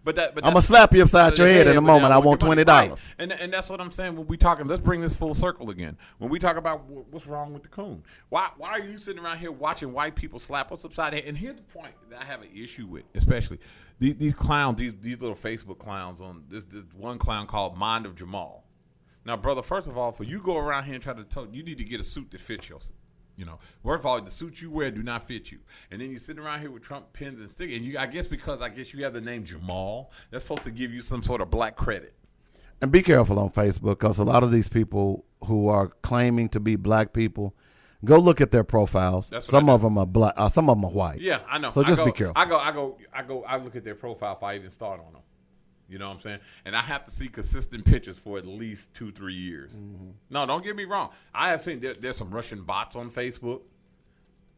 But I'm going to slap you upside your head in a moment. I want $20. Right. And that's what I'm saying when we talking. Let's bring this full circle again. When we talk about what's wrong with the Coon, why are you sitting around here watching white people slap us upside the head? And here's the point that I have an issue with, especially these clowns, these little Facebook clowns on this one clown called Mind of Jamal. Now, brother, first of all, for you go around here and try to talk, you need to get a suit that fits you. First of all, the suits you wear do not fit you. And then you sit around here with Trump pins and stickers. And I guess you have the name Jamal, that's supposed to give you some sort of black credit. And be careful on Facebook because a lot of these people who are claiming to be black people, go look at their profiles. Some of them are black. Some of them are white. Yeah, I know. So just be careful. I look at their profile if I even start on them. You know what I'm saying? And I have to see consistent pictures for at least 2-3 years. Mm-hmm. No, don't get me wrong. I have seen there's some Russian bots on Facebook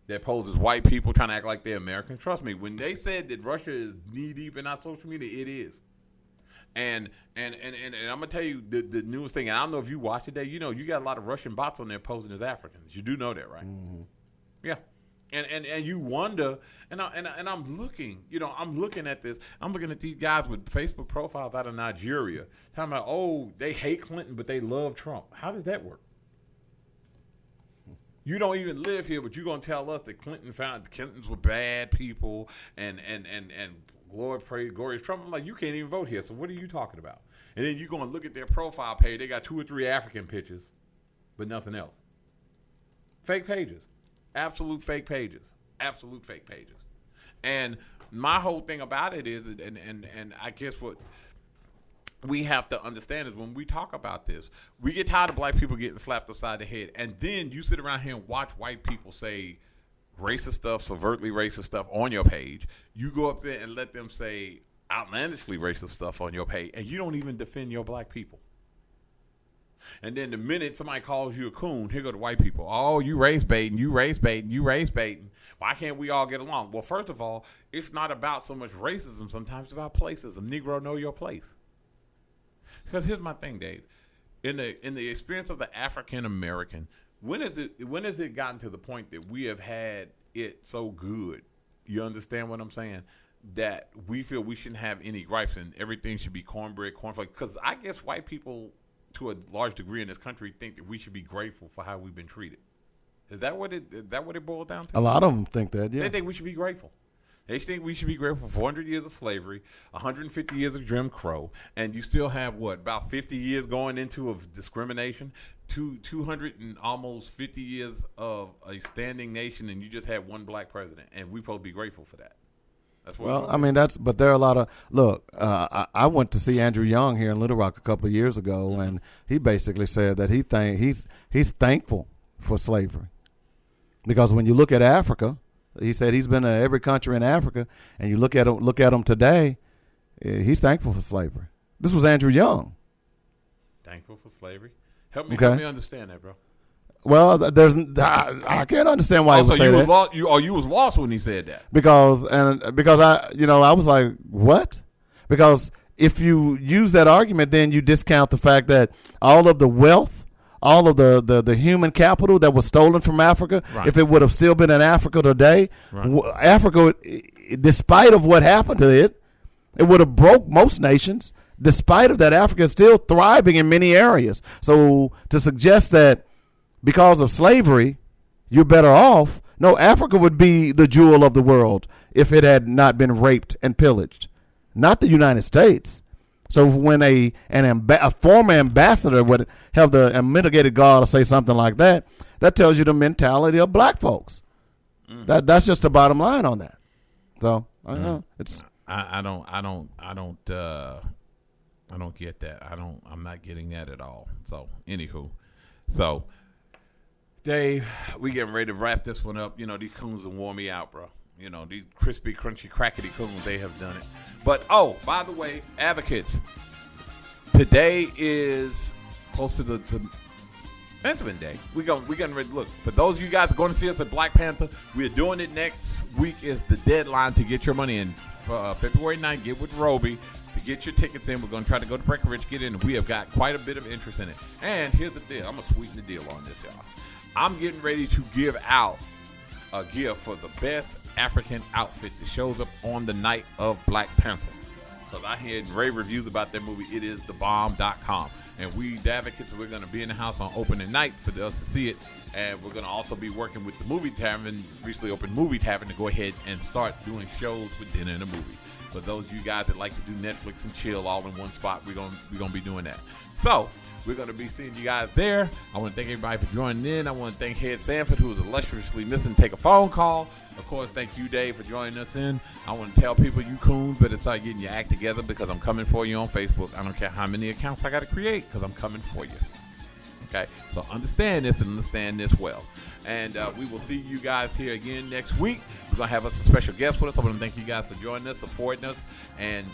that pose as white people trying to act like they're American. Trust me, when they said that Russia is knee deep in our social media, it is. And I'm gonna tell you the newest thing. And I don't know if you watch it today. You got a lot of Russian bots on there posing as Africans. You do know that, right? Mm-hmm. Yeah. And you wonder, and I'm looking, I'm looking at this. I'm looking at these guys with Facebook profiles out of Nigeria, talking about, oh, they hate Clinton, but they love Trump. How does that work? You don't even live here, but you're gonna tell us that Clintons were bad people, and glorious Trump. I'm like, you can't even vote here. So what are you talking about? And then you're gonna look at their profile page. They got 2 or 3 African pictures, but nothing else. Fake pages. Absolute fake pages. And my whole thing about it is, and I guess what we have to understand is when we talk about this, we get tired of black people getting slapped upside the head. And then you sit around here and watch white people say racist stuff, overtly racist stuff on your page. You go up there and let them say outlandishly racist stuff on your page, and you don't even defend your black people. And then the minute somebody calls you a coon, here go the white people. Oh, you race baiting. Why can't we all get along? Well, first of all, it's not about so much racism. Sometimes it's about placism. Negro, know your place. Because here's my thing, Dave. In the experience of the African American, when has it gotten to the point that we have had it so good? You understand what I'm saying? That we feel we shouldn't have any gripes and everything should be cornbread, cornflakes. Because I guess white people to a large degree in this country, think that we should be grateful for how we've been treated. Is that what it boils down to? A lot of them think that, yeah. They think we should be grateful. They think we should be grateful for 400 years of slavery, 150 years of Jim Crow, and you still have, about 50 years going into of discrimination, 200 and almost 50 years of a standing nation, and you just had one black president, and we supposed to be grateful for that. That's what but there are a lot of, look, I went to see Andrew Young here in Little Rock a couple of years ago, Mm-hmm. and he basically said that he's thankful for slavery. Because when you look at Africa, he said he's been to every country in Africa, and you look at him today, he's thankful for slavery. This was Andrew Young. Thankful for slavery? Help me understand that, bro. Well, I can't understand why he would say that. You was lost when he said that. Because I was like, what? Because if you use that argument, then you discount the fact that all of the wealth, all of the human capital that was stolen from Africa, right. If it would have still been in Africa today, right. Africa, despite of what happened to it, it would have broke most nations. Despite of that, Africa is still thriving in many areas. So to suggest that because of slavery, you're better off, no, Africa would be the jewel of the world if it had not been raped and pillaged, not the United States. So when a former ambassador would have the unmitigated gall to say something like that, that tells you the mentality of black folks. Mm. That's just the bottom line on that. So I don't know. I don't get that. I'm not getting that at all. So anywho, Dave, we getting ready to wrap this one up. These coons will warm me out, bro. These crispy, crunchy, crackety coons, they have done it. But, by the way, advocates, today is close to the Benjamin Day. We're getting ready to look. For those of you guys going to see us at Black Panther, we are doing it next week is the deadline to get your money in. February 9th, get with Roby to get your tickets in. We're going to try to go to Breckenridge, get in. We have got quite a bit of interest in it. And here's the deal. I'm going to sweeten the deal on this, y'all. I'm getting ready to give out a gift for the best African outfit that shows up on the night of Black Panther. Because I heard rave reviews about that movie. It is thebomb.com. And we, the advocates, we're going to be in the house on opening night for us to see it. And we're going to also be working with the Movie Tavern, recently opened Movie Tavern, to go ahead and start doing shows with dinner and a movie. For those of you guys that like to do Netflix and chill all in one spot, we're going to be doing that. So we're going to be seeing you guys there. I want to thank everybody for joining in. I want to thank Head Sanford, who was illustriously missing to take a phone call. Of course, thank you, Dave, for joining us in. I want to tell people, you coons better start getting your act together, because I'm coming for you on Facebook. I don't care how many accounts I got to create, because I'm coming for you. Okay? So understand this and understand this well. And we will see you guys here again next week. We're going to have us a special guest with us. I want to thank you guys for joining us, supporting us, and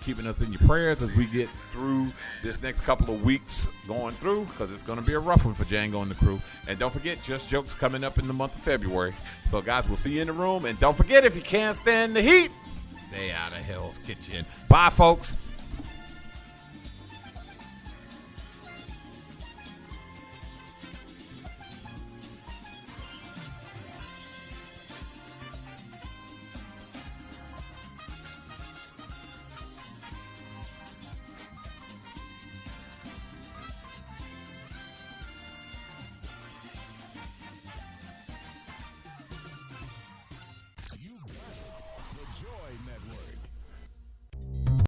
keeping us in your prayers as we get through this next couple of weeks going through, because it's going to be a rough one for Django and the crew. And don't forget, Just Jokes coming up in the month of February. So, guys, we'll see you in the room. And don't forget, if you can't stand the heat, stay out of Hell's Kitchen. Bye, folks.